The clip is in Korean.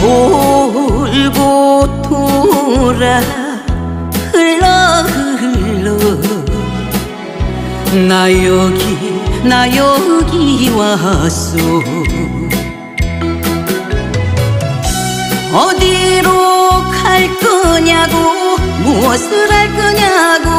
돌고 돌아 흘러 나 여기 왔소. 어디로 갈 거냐고 무엇을 할 거냐고